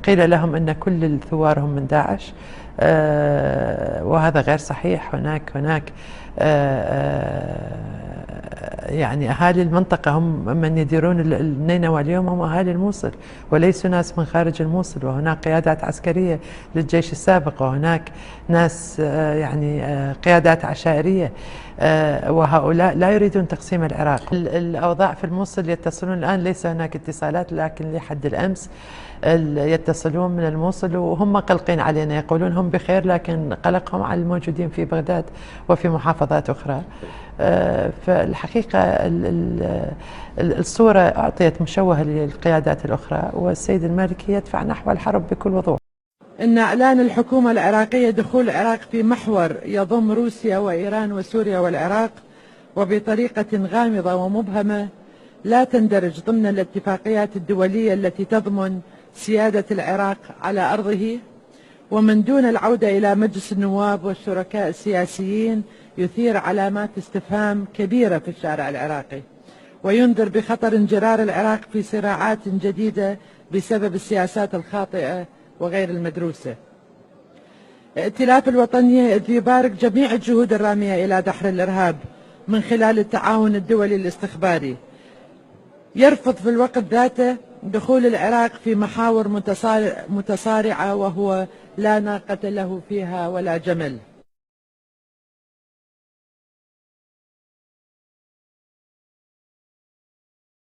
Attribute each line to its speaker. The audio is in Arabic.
Speaker 1: قيل لهم أن كل الثوار هم من داعش، وهذا غير صحيح. هناك يعني أهالي المنطقة هم من يديرون النينوى اليوم، هم أهالي الموصل وليسوا ناس من خارج الموصل، وهناك قيادات عسكرية للجيش السابق، وهناك ناس يعني قيادات عشائرية، وهؤلاء لا يريدون تقسيم العراق. الأوضاع في الموصل يتصلون الآن، ليس هناك اتصالات، لكن لحد الأمس يتصلون من الموصل وهم قلقين علينا، يقولون هم بخير، لكن قلقهم على الموجودين في بغداد وفي محافظات أخرى. فالحقيقة الصورة أعطيت مشوهة للقيادات الأخرى، والسيد المالكي يدفع نحو الحرب بكل وضوح.
Speaker 2: إن إعلان الحكومة العراقية دخول العراق في محور يضم روسيا وإيران وسوريا والعراق وبطريقة غامضة ومبهمة لا تندرج ضمن الاتفاقيات الدولية التي تضمن سيادة العراق على أرضه، ومن دون العودة إلى مجلس النواب والشركاء السياسيين، يثير علامات استفهام كبيرة في الشارع العراقي، وينذر بخطر انجرار العراق في صراعات جديدة بسبب السياسات الخاطئة وغير المدروسة. ائتلاف الوطنية يبارك جميع الجهود الرامية إلى دحر الإرهاب من خلال التعاون الدولي الاستخباري، يرفض في الوقت ذاته دخول العراق في محاور متصارعة وهو لا ناقة له فيها ولا جمل.